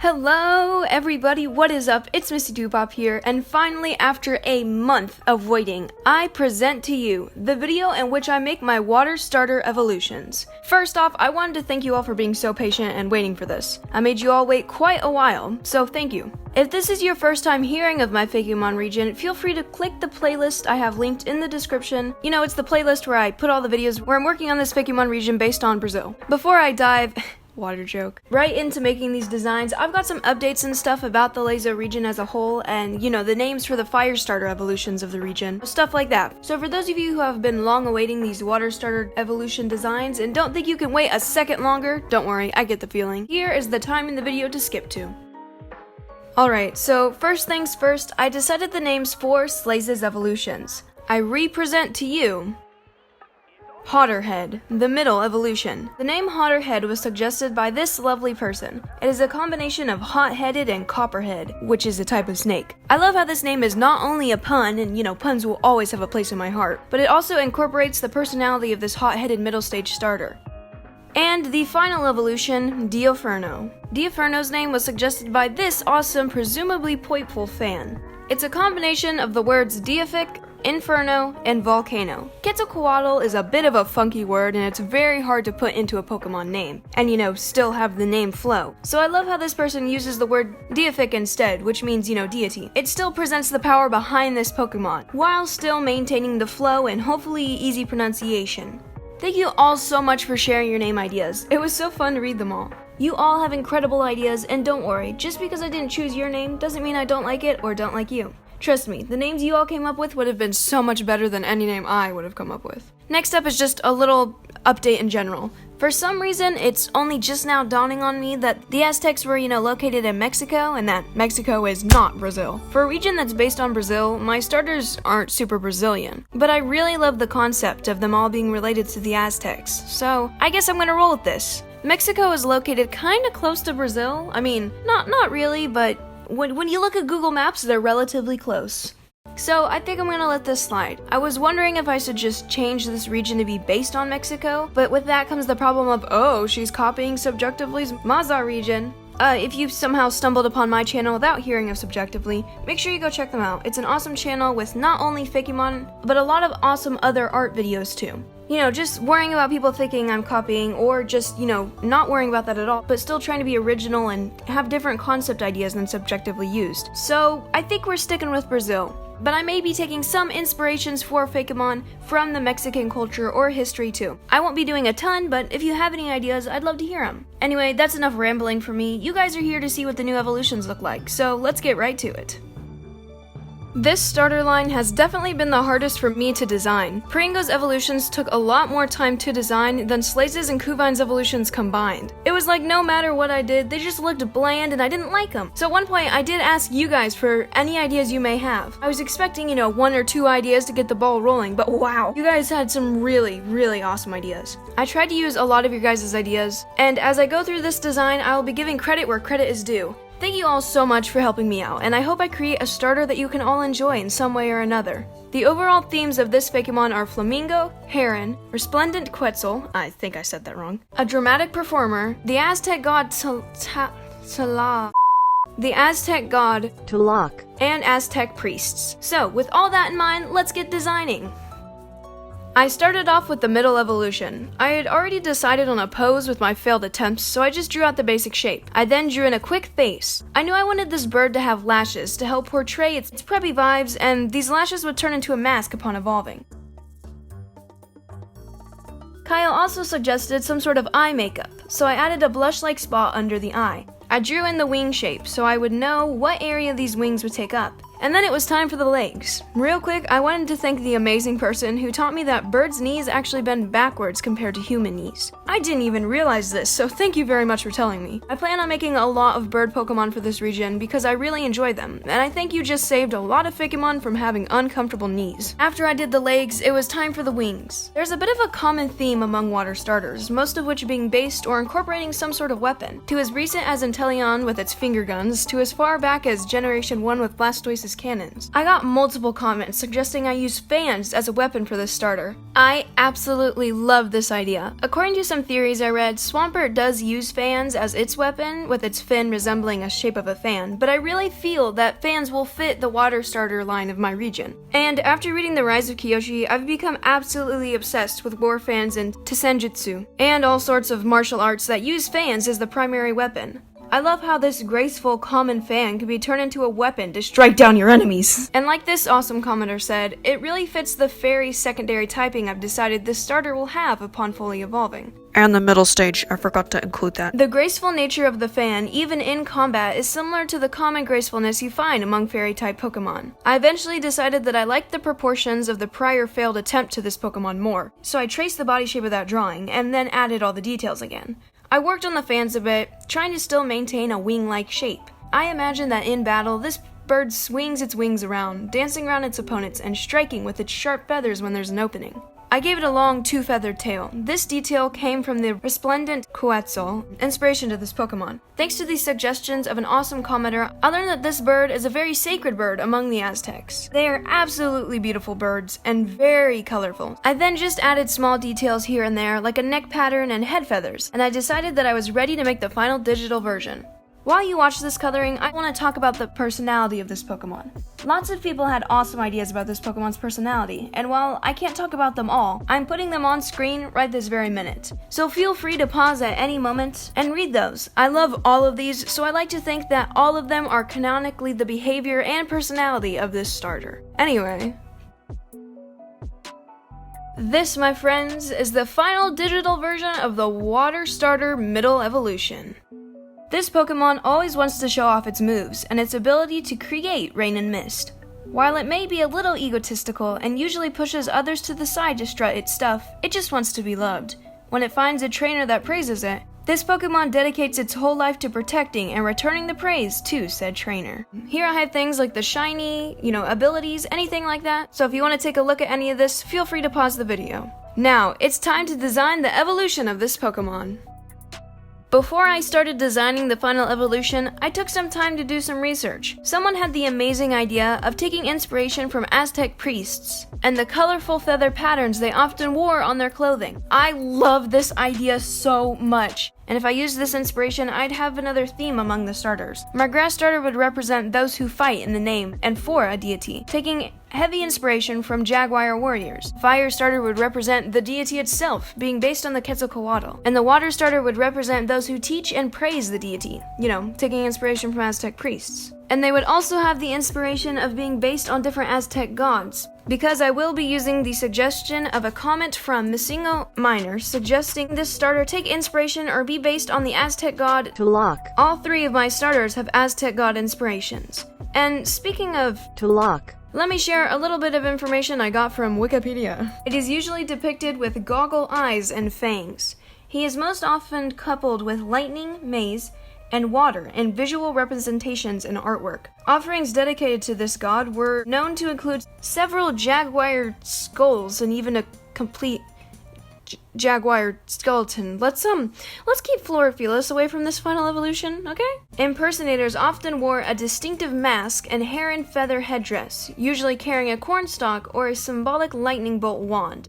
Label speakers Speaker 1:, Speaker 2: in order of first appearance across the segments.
Speaker 1: Hello everybody, what is up? It's Missy Doopop here, and finally after a month of waiting, I present to you the video in which I make my water starter evolutions. First off, I wanted to thank you all for being so patient and waiting for this. I made you all wait quite a while, so thank you. If this is your first time hearing of my Fakemon region, feel free to click the playlist I have linked in the description. You know, it's the playlist where I put all the videos where I'm working on this Fakemon region based on Brazil. Before I dive water joke right into making these designs, I've got some updates and stuff about the Laser region as a whole, and you know, the names for the fire starter evolutions of the region, stuff like that. So for those of you who have been long awaiting these water starter evolution designs and don't think you can wait a second longer, don't worry, I get the feeling. Here is the time in the video to skip to. Alright, so first things first, I decided the names for Slaze's evolutions. I represent to you Hotterhead, the middle evolution. The name Hotterhead was suggested by this lovely person. It is a combination of hot-headed and copperhead, which is a type of snake. I love how this name is not only a pun, and you know, puns will always have a place in my heart, but it also incorporates the personality of this hot-headed middle stage starter. And the final evolution, Dioferno. Dioferno's name was suggested by this awesome, presumably Poipful fan. It's a combination of the words deific, inferno, and volcano. Quetzalcoatl is a bit of a funky word, and it's very hard to put into a Pokemon name, and you know, still have the name flow. So I love how this person uses the word deific instead, which means, you know, deity. It still presents the power behind this Pokemon, while still maintaining the flow and hopefully easy pronunciation. Thank you all so much for sharing your name ideas. It was so fun to read them all. You all have incredible ideas, and don't worry, just because I didn't choose your name doesn't mean I don't like it or don't like you. Trust me, the names you all came up with would have been so much better than any name I would have come up with. Next up is just a little update in general. For some reason, it's only just now dawning on me that the Aztecs were, located in Mexico, and that Mexico is not Brazil. For a region that's based on Brazil, my starters aren't super Brazilian. But I really love the concept of them all being related to the Aztecs, so I guess I'm gonna roll with this. Mexico is located kinda close to Brazil. I mean, not really, but when you look at Google Maps, they're relatively close. So I think I'm gonna let this slide. I was wondering if I should just change this region to be based on Mexico, but with that comes the problem of, oh, she's copying Subjectively's Maza region. If you've somehow stumbled upon my channel without hearing of Subjectively, make sure you go check them out. It's an awesome channel with not only Fakemon, but a lot of awesome other art videos too. You know, just worrying about people thinking I'm copying, or just, not worrying about that at all, but still trying to be original and have different concept ideas than Subjectively used. So, I think we're sticking with Brazil. But I may be taking some inspirations for Fakemon from the Mexican culture or history too. I won't be doing a ton, but if you have any ideas, I'd love to hear them. Anyway, that's enough rambling for me. You guys are here to see what the new evolutions look like, so let's get right to it. This starter line has definitely been the hardest for me to design. Flamingos evolutions took a lot more time to design than Slaze's and Kuvine's evolutions combined. It was like no matter what I did, they just looked bland and I didn't like them. So at one point I did ask you guys for any ideas you may have. I was expecting, one or two ideas to get the ball rolling, but wow, you guys had some really awesome ideas. I tried to use a lot of your guys' ideas, and as I go through this design, I will be giving credit where credit is due. Thank you all so much for helping me out, and I hope I create a starter that you can all enjoy in some way or another. The overall themes of this Fakemon are Flamingo, Heron, Resplendent Quetzal, I think I said that wrong, a dramatic performer, the Aztec god the Aztec god
Speaker 2: Tulak,
Speaker 1: and Aztec priests. So, with all that in mind, let's get designing. I started off with the middle evolution. I had already decided on a pose with my failed attempts, so I just drew out the basic shape. I then drew in a quick face. I knew I wanted this bird to have lashes to help portray its preppy vibes, and these lashes would turn into a mask upon evolving. Kyle also suggested some sort of eye makeup, so I added a blush-like spot under the eye. I drew in the wing shape, so I would know what area these wings would take up. And then it was time for the legs. Real quick, I wanted to thank the amazing person who taught me that birds' knees actually bend backwards compared to human knees. I didn't even realize this, so thank you very much for telling me. I plan on making a lot of bird Pokemon for this region because I really enjoy them, and I think you just saved a lot of Fakemon from having uncomfortable knees. After I did the legs, it was time for the wings. There's a bit of a common theme among water starters, most of which being based or incorporating some sort of weapon. To as recent as Inteleon with its finger guns, to as far back as Generation 1 with Blastoise's his cannons. I got multiple comments suggesting I use fans as a weapon for this starter. I absolutely love this idea. According to some theories I read, Swampert does use fans as its weapon, with its fin resembling a shape of a fan, but I really feel that fans will fit the water starter line of my region. And after reading The Rise of Kyoshi, I've become absolutely obsessed with war fans and Tessenjutsu, and all sorts of martial arts that use fans as the primary weapon. I love how this graceful, common fan can be turned into a weapon to strike down your enemies. And like this awesome commenter said, it really fits the fairy secondary typing I've decided this starter will have upon fully evolving.
Speaker 2: And the middle stage, I forgot to include that.
Speaker 1: The graceful nature of the fan, even in combat, is similar to the common gracefulness you find among fairy-type Pokemon. I eventually decided that I liked the proportions of the prior failed attempt to this Pokemon more, so I traced the body shape of that drawing, and then added all the details again. I worked on the fans a bit, trying to still maintain a wing-like shape. I imagine that in battle, this bird swings its wings around, dancing around its opponents and striking with its sharp feathers when there's an opening. I gave it a long two-feathered tail. This detail came from the resplendent Quetzal, inspiration to this Pokemon. Thanks to these suggestions of an awesome commenter, I learned that this bird is a very sacred bird among the Aztecs. They are absolutely beautiful birds and very colorful. I then just added small details here and there, like a neck pattern and head feathers, and I decided that I was ready to make the final digital version. While you watch this coloring, I want to talk about the personality of this Pokemon. Lots of people had awesome ideas about this Pokemon's personality, and while I can't talk about them all, I'm putting them on screen right this very minute. So feel free to pause at any moment and read those. I love all of these, so I like to think that all of them are canonically the behavior and personality of this starter. Anyway, this, my friends, is the final digital version of the Water Starter Middle Evolution. This Pokemon always wants to show off its moves and its ability to create rain and mist. While it may be a little egotistical and usually pushes others to the side to strut its stuff, it just wants to be loved. When it finds a trainer that praises it, this Pokemon dedicates its whole life to protecting and returning the praise to said trainer. Here I have things like the shiny, abilities, anything like that, so if you want to take a look at any of this, feel free to pause the video. Now, it's time to design the evolution of this Pokemon. Before I started designing the final evolution, I took some time to do some research. Someone had the amazing idea of taking inspiration from Aztec priests and the colorful feather patterns they often wore on their clothing. I love this idea so much. And if I used this inspiration, I'd have another theme among the starters. My grass starter would represent those who fight in the name and for a deity, taking heavy inspiration from jaguar warriors. Fire starter would represent the deity itself, being based on the Quetzalcoatl. And the water starter would represent those who teach and praise the deity, taking inspiration from Aztec priests. And they would also have the inspiration of being based on different Aztec gods, because I will be using the suggestion of a comment from Missingo Minor suggesting this starter take inspiration or be based on the Aztec god
Speaker 2: Tulak.
Speaker 1: All three of my starters have Aztec god inspirations. And speaking of
Speaker 2: Tulak,
Speaker 1: let me share a little bit of information I got from Wikipedia. It is usually depicted with goggle eyes and fangs. He is most often coupled with lightning, maze, and water in visual representations and artwork. Offerings dedicated to this god were known to include several jaguar skulls and even a complete jaguar skeleton. Let's keep Floraphilis away from this final evolution, okay? Impersonators often wore a distinctive mask and hair and feather headdress, usually carrying a cornstalk or a symbolic lightning bolt wand.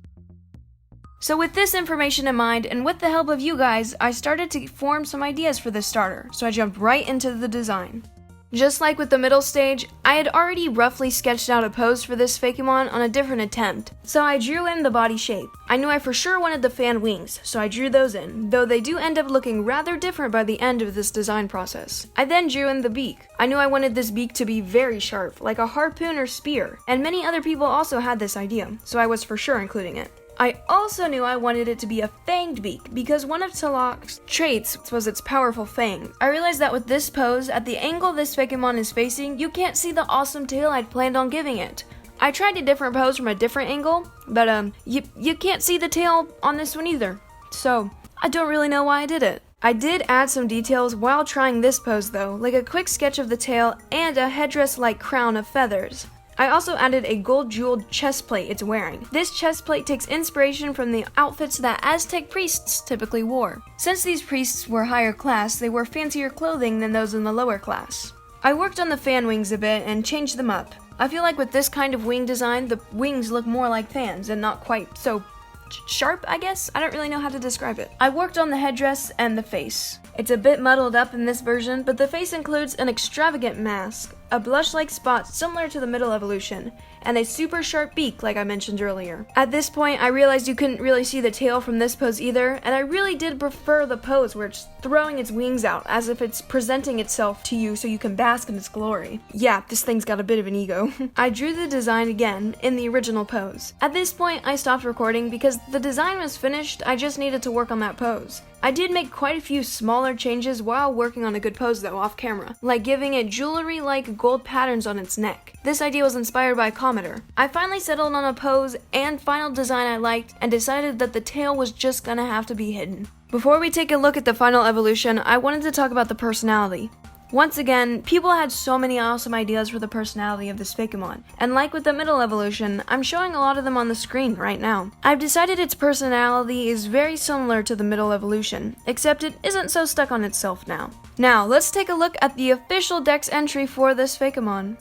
Speaker 1: So with this information in mind, and with the help of you guys, I started to form some ideas for this starter, so I jumped right into the design. Just like with the middle stage, I had already roughly sketched out a pose for this Fakemon on a different attempt, so I drew in the body shape. I knew I for sure wanted the fan wings, so I drew those in, though they do end up looking rather different by the end of this design process. I then drew in the beak. I knew I wanted this beak to be very sharp, like a harpoon or spear, and many other people also had this idea, so I was for sure including it. I also knew I wanted it to be a fanged beak, because one of Talak's traits was its powerful fang. I realized that with this pose, at the angle this Fakemon is facing, you can't see the awesome tail I'd planned on giving it. I tried a different pose from a different angle, but you can't see the tail on this one either. So, I don't really know why I did it. I did add some details while trying this pose though, like a quick sketch of the tail and a headdress-like crown of feathers. I also added a gold-jeweled chest plate it's wearing. This chest plate takes inspiration from the outfits that Aztec priests typically wore. Since these priests were higher class, they wore fancier clothing than those in the lower class. I worked on the fan wings a bit and changed them up. I feel like with this kind of wing design, the wings look more like fans and not quite so sharp, I guess? I don't really know how to describe it. I worked on the headdress and the face. It's a bit muddled up in this version, but the face includes an extravagant mask, a blush-like spot similar to the middle evolution, and a super sharp beak like I mentioned earlier. At this point, I realized you couldn't really see the tail from this pose either, and I really did prefer the pose where it's throwing its wings out as if it's presenting itself to you so you can bask in its glory. Yeah, this thing's got a bit of an ego. I drew the design again in the original pose. At this point, I stopped recording because the design was finished, I just needed to work on that pose. I did make quite a few smaller changes while working on a good pose though off camera, like giving it jewelry-like gold patterns on its neck. This idea was inspired by a commenter. I finally settled on a pose and final design I liked and decided that the tail was just gonna have to be hidden. Before we take a look at the final evolution, I wanted to talk about the personality. Once again, people had so many awesome ideas for the personality of this Fakemon, and like with the middle evolution, I'm showing a lot of them on the screen right now. I've decided its personality is very similar to the middle evolution, except it isn't so stuck on itself now. Now, let's take a look at the official Dex entry for this Fakemon.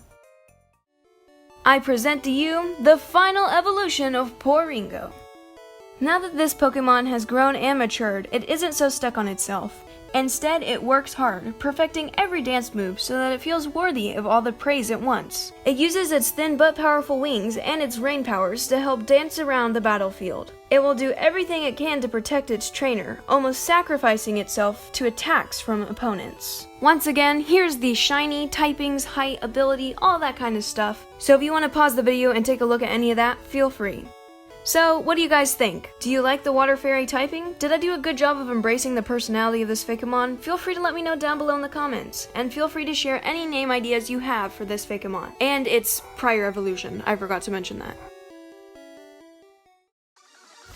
Speaker 1: I present to you the final evolution of Flamingos. Now that this Pokemon has grown and matured, it isn't so stuck on itself. Instead, it works hard, perfecting every dance move so that it feels worthy of all the praise it wants. It uses its thin but powerful wings and its rain powers to help dance around the battlefield. It will do everything it can to protect its trainer, almost sacrificing itself to attacks from opponents. Once again, here's the shiny, typings, height, ability, all that kind of stuff. So if you want to pause the video and take a look at any of that, feel free. So, what do you guys think? Do you like the water fairy typing? Did I do a good job of embracing the personality of this Fakemon? Feel free to let me know down below in the comments, and feel free to share any name ideas you have for this Fakemon, and its prior evolution. I forgot to mention that.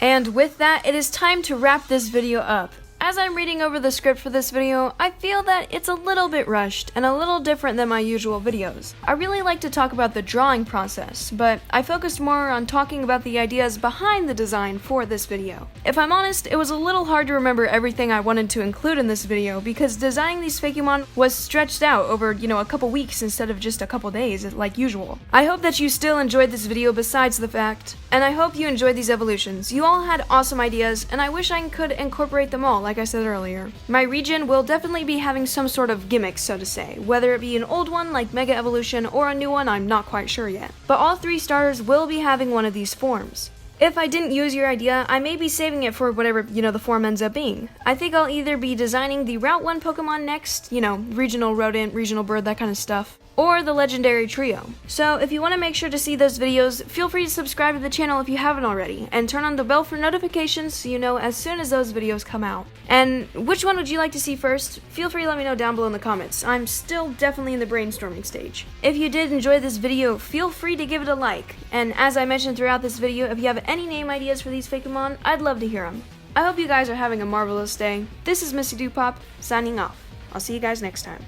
Speaker 1: And with that, it is time to wrap this video up. As I'm reading over the script for this video, I feel that it's a little bit rushed and a little different than my usual videos. I really like to talk about the drawing process, but I focused more on talking about the ideas behind the design for this video. If I'm honest, it was a little hard to remember everything I wanted to include in this video because designing these Fakemon was stretched out over, a couple weeks instead of just a couple days like usual. I hope that you still enjoyed this video besides the fact, and I hope you enjoyed these evolutions. You all had awesome ideas, and I wish I could incorporate them all like I said earlier. My region will definitely be having some sort of gimmick, so to say, whether it be an old one like Mega Evolution or a new one, I'm not quite sure yet. But all 3 starters will be having one of these forms. If I didn't use your idea, I may be saving it for whatever, the form ends up being. I think I'll either be designing the Route 1 Pokemon next, regional rodent, regional bird, that kind of stuff, or the legendary trio. So if you want to make sure to see those videos, feel free to subscribe to the channel if you haven't already, and turn on the bell for notifications so you know as soon as those videos come out. And which one would you like to see first? Feel free to let me know down below in the comments. I'm still definitely in the brainstorming stage. If you did enjoy this video, feel free to give it a like, and as I mentioned throughout this video, if you have any name ideas for these Fakemon, I'd love to hear them. I hope you guys are having a marvelous day. This is Missy Dupop, signing off. I'll see you guys next time.